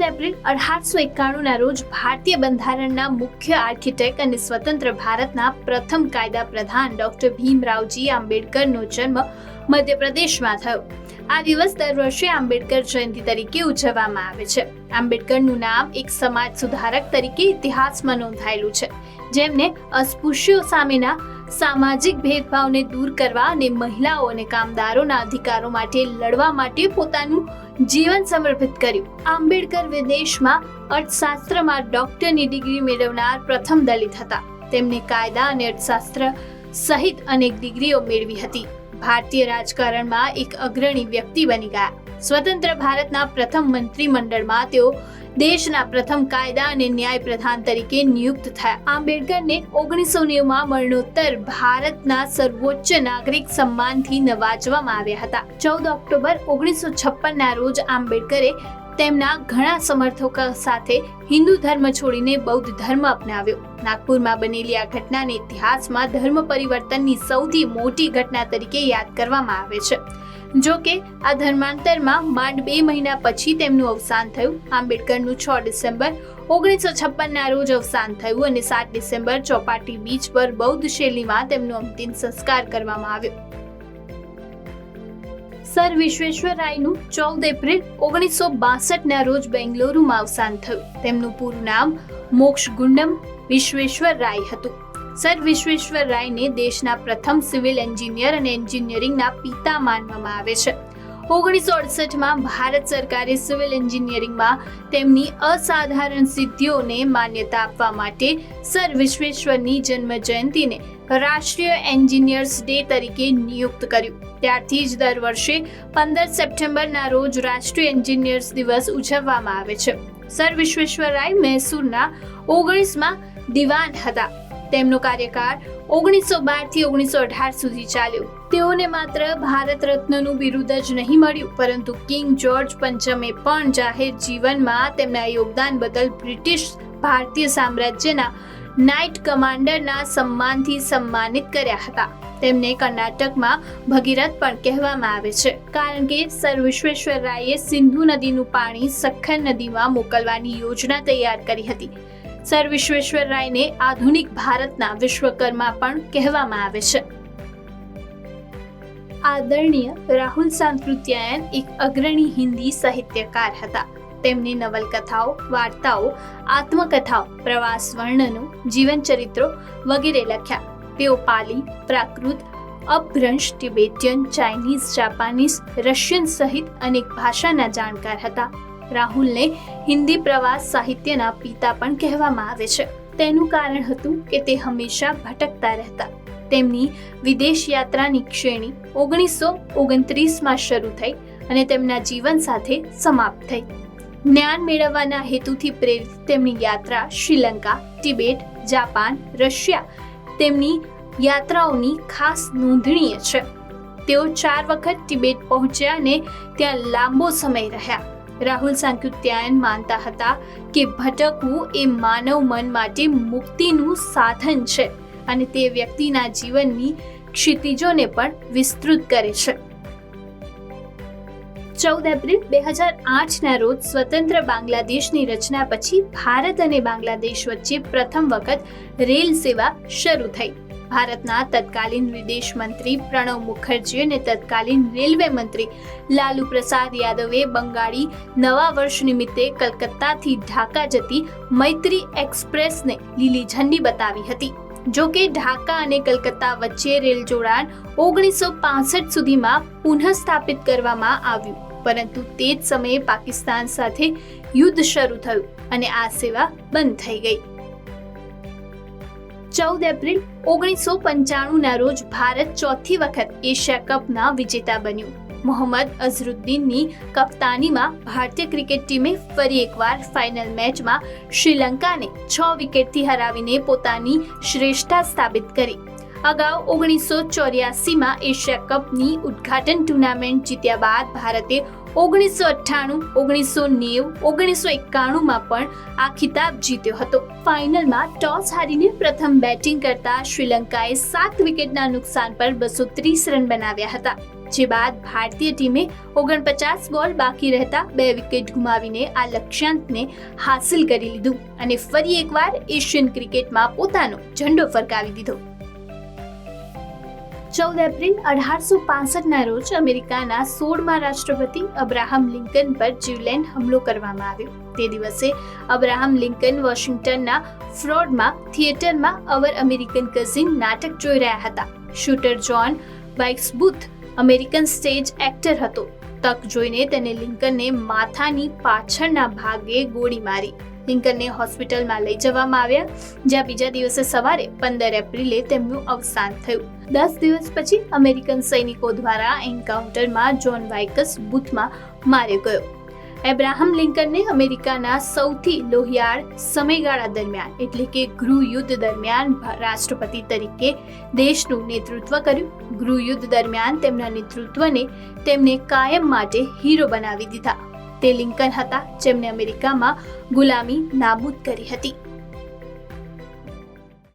April 1891ના રોજ ભારતીય બંધારણના મુખ્ય આર્કિટેક્ટ અને સ્વતંત્ર ભારતના પ્રથમ કાયદા પ્રધાન ડોક્ટર ભીમરાવજી આંબેડકરનો જન્મ મધ્યપ્રદેશમાં થયો. આ દિવસ દર વર્ષે આંબેડકર જયંતિ તરીકે ઉજવવામાં આવે છે. આંબેડકરનું નામ એક સમાજ સુધારક તરીકે ઇતિહાસમાં નોંધાયેલું છે, જેમને અસ્પૃશ્યો સામેના સામાજિક ભેદભાવને દૂર કરવા અને મહિલાઓ અને કામદારોના અધિકારો માટે લડવા માટે પોતાનું જીવન સમર્પિત કર્યું. આંબેડકર વિદેશમાં અર્થશાસ્ત્રમાં ડોક્ટરની ડિગ્રી મેળવનાર પ્રથમ દલિત હતા. તેમને કાયદા અને અર્થશાસ્ત્ર સહિત અનેક ડિગ્રીઓ મેળવી હતી. ભારતીય રાજકારણમાં એક અગ્રણી વ્યક્તિ બની ગયા. સ્વતંત્ર ભારતના પ્રથમ મંત્રીમંડળમાં તેઓ દેશના પ્રથમ કાયદા અને ન્યાય પ્રધાન તરીકે નિયુક્ત થયા. આંબેડકરને 1990માં મરણોત્તર ભારતના સર્વોચ્ચ નાગરિક સન્માનથી નવાજવામાં આવ્યા હતા. 14 ઓક્ટોબર 1956ના રોજ આંબેડકરે તેમના ઘણા સમર્થકો સાથે હિન્દુ ધર્મ છોડીને બૌદ્ધ ધર્મ અપનાવ્યો. નાગપુરમાં બનેલી આ ઘટનાને ઇતિહાસમાં ધર્મ પરિવર્તનની સૌથી મોટી ઘટના તરીકે યાદ કરવામાં આવે છે. જો કે આ ધર્માંતરમાં માંડ 2 મહિના પછી તેમનું અવસાન થયું. આંબેડકરનું 6 ડિસેમ્બર 1956ના રોજ અવસાન થયું અને 7 ડિસેમ્બર ચોપાટી બીચ પર બૌદ્ધ શૈલીમાં તેમનો અંતિમ સંસ્કાર કરવામાં આવ્યો. સર વિશ્વેશ્વરરાયનું 14 એપ્રિલ 1962ના રોજ બેંગલુરુમાં અવસાન થયું. તેમનું પૂરું નામ મોક્ષગુંડમ વિશ્વેશ્વરરાય હતું. સર વિશ્વેશ્વરરાયને દેશના પ્રથમ સિવિલ એન્જિનિયર અને એન્જિનિયરિંગના પિતા માનવામાં આવે છે. 1968માં ભારત સરકારે સિવિલ એન્જિનિયરિંગમાં તેમની અસાધારણ સિદ્ધિઓને માન્યતા આપવા માટે સર વિશ્વેશ્વરની જન્મ જયંતિને રાષ્ટ્રીય એન્જિનિયર્સ ડે તરીકે નિયુક્ત કર્યું. ત્યારથી જ દર વર્ષે 15 સપ્ટેમ્બરના રોજ રાષ્ટ્રીય એન્જિનિયર્સ દિવસ ઉજવવામાં આવે છે. સર વિશ્વેશ્વરરાય મૈસૂરના 19માં દિવાન હતા. તેમનો કાર્યકાળ 1912થી 1918 સુધી ચાલ્યો. તેઓને માત્ર ભારત રત્નનું બિરુદ જ નહીં મળ્યું, પરંતુ કિંગ જ્યોર્જ પંચમે પણ જાહેર જીવનમાં તેમના યોગદાન બદલ બ્રિટિશ ભારતીય સામ્રાજ્યના નાઇટ કમાન્ડરના સન્માનથી સન્માનિત કર્યા હતા. તેમને કર્ણાટકમાં ભગીરથ પણ કહેવામાં આવે છે, કારણ કે સર વિશ્વેશ્વરરાયે સિંધુ નદીનું પાણી સખર નદીમાં મોકલવાની યોજના તૈયાર કરી હતી. સર વિશ્વેશ્વરરાયને આધુનિક ભારતના વિશ્વકર્મા પણ કહેવામાં આવે છે. આદરણીય રાહુલ સાંકૃત્યાયન એક અગ્રણી હિન્દી સાહિત્યકાર હતા. તેમની નવલકથાઓ, વાર્તાઓ, આત્મકથાઓ, પ્રવાસ વર્ણનો, જીવનચરિત્રો વગેરે લખ્યા. તેઓ પાલી, પ્રાકૃત, અપભ્રંશ, ટિબેટિયન, ચાઇનીઝ, જાપાનીઝ, રશિયન સહિત અનેક ભાષાના જાણકાર હતા. રાહુલને હિન્દી પ્રવાસ સાહિત્યના પિતા પણ કહેવામાં આવે છે. તેનું કારણ હતું કે તે હંમેશા ભટકતા રહેતા. તેમની વિદેશ યાત્રાની શ્રેણી 1929માં શરૂ થઈ અને તેમના જીવન સાથે સમાપ્ત થઈ. જ્ઞાન મેળવવાના હેતુથી પ્રેરિત તેમની યાત્રા શ્રીલંકા, ટિબેટ, જાપાન, રશિયા તેમની યાત્રાઓની ખાસ નોંધણીય છે. તેઓ 4 વખત ટિબેટ પહોંચ્યા અને ત્યાં લાંબો સમય રહ્યા. રાહુલ સાંકૃત્યાયન માનતા હતા કે ભટકવું એ માનવ મન માટે મુક્તિનું સાધન છે અને તે વ્યક્તિના જીવનની ક્ષિતિજોને પણ વિસ્તૃત કરે છે. 14 એપ્રિલ 2008ના રોજ સ્વતંત્ર બાંગ્લાદેશની રચના પછી ભારત અને બાંગ્લાદેશ વચ્ચે પ્રથમ વખત રેલ સેવા શરૂ થઈ. ભારતના તત્કાલીન વિદેશ મંત્રી પ્રણવ મુખર્જી અને તત્કાલીન રેલવે મંત્રી લાલુ પ્રસાદ યાદવે બંગાળી નવા વર્ષ નિમિત્તે કલકત્તાથી ઢાકા જતી મૈત્રી એક્સપ્રેસને લીલી ઝંડી બતાવી હતી. જો કે ઢાકા અને કલકત્તા વચ્ચે રેલ જોડાણ 1965 સુધીમાં પુનઃસ્થાપિત કરવામાં આવ્યું, પરંતુ તે જ સમયે પાકિસ્તાન સાથે યુદ્ધ શરૂ થયું અને આ સેવા બંધ થઈ ગઈ. 14 એપ્રિલ 1995ના રોજ ભારત ચોથી વખત એશિયા કપના વિજેતા બન્યું. મોહમ્મદ અઝરુદ્દીનની કપ્તાનીમાં ભારતીય ક્રિકેટ ટીમે ફરી એકવાર ફાઇનલ મેચમાં શ્રીલંકાને 6 વિકેટથી હરાવીને પોતાની શ્રેષ્ઠતા સ્થાપિત કરી. અગાઉ 1984માં એશિયા કપની ઉદ્ઘાટન ટુર્નામેન્ટ જીત્યા બાદ ભારતે 1998, 1990, 1991માં પણ આ ખિતાબ જીત્યો હતો. ફાઇનલમાં ટોસ હારીને પ્રથમ બેટિંગ કરતા શ્રીલંકાએ 7 વિકેટના નુકસાન પર 230 રન બનાવ્યા હતા. જે બાદ ભારતીય ટીમે 49 બોલ બાકી રહેતા 2 વિકેટ ગુમાવીને આ લક્ષ્યાંકને હાંસિલ કરી લીધું અને ફરી એકવાર એશિયન ક્રિકેટમાં પોતાનો ઝંડો ફરકાવી દીધો. 14 એપ્રિલ 1865ના રોજ અમેરિકાના 16મા રાષ્ટ્રપતિ અબ્રાહમ લિંકન પર જીવલેણ હુમલો કરવામાં આવ્યો. તે દિવસે અબ્રાહમ લિંકન વોશિંગ્ટનના ફ્રોડમાં થિયેટરમાં અવર અમેરિકન કઝિન નાટક જોઈ રહ્યા હતા. Shooter John Wilkes Booth American stage actor હતો. તક જોઈને તેને લિંકનને માથાની પાછળના ભાગે ગોળી મારી લિંકનને હોસ્પિટલમાં લઈ જવામાં આવ્યા, જ્યાં બીજા દિવસે સવારે 15 એપ્રિલે તેમનું અવસાન થયું. 10 દિવસ પછી અમેરિકન સૈનિકો દ્વારા એન્કાઉન્ટરમાં જ્હોન વાઇકસ બુથમાં માર્યો ગયો. એબ્રાહમ લિંકનને અમેરિકાના સૌથી લોહિયાળ સમયગાળા દરમિયાન એટલે કે ગૃહયુદ્ધ દરમિયાન રાષ્ટ્રપતિ તરીકે દેશનું નેતૃત્વ કર્યું. ગૃહયુદ્ધ દરમિયાન તેમના નેતૃત્વને તેમને કાયમ માટે હીરો બનાવી દીધા. તે લિંકન હતા જેમણે અમેરિકામાં ગુલામી નાબૂદ કરી હતી.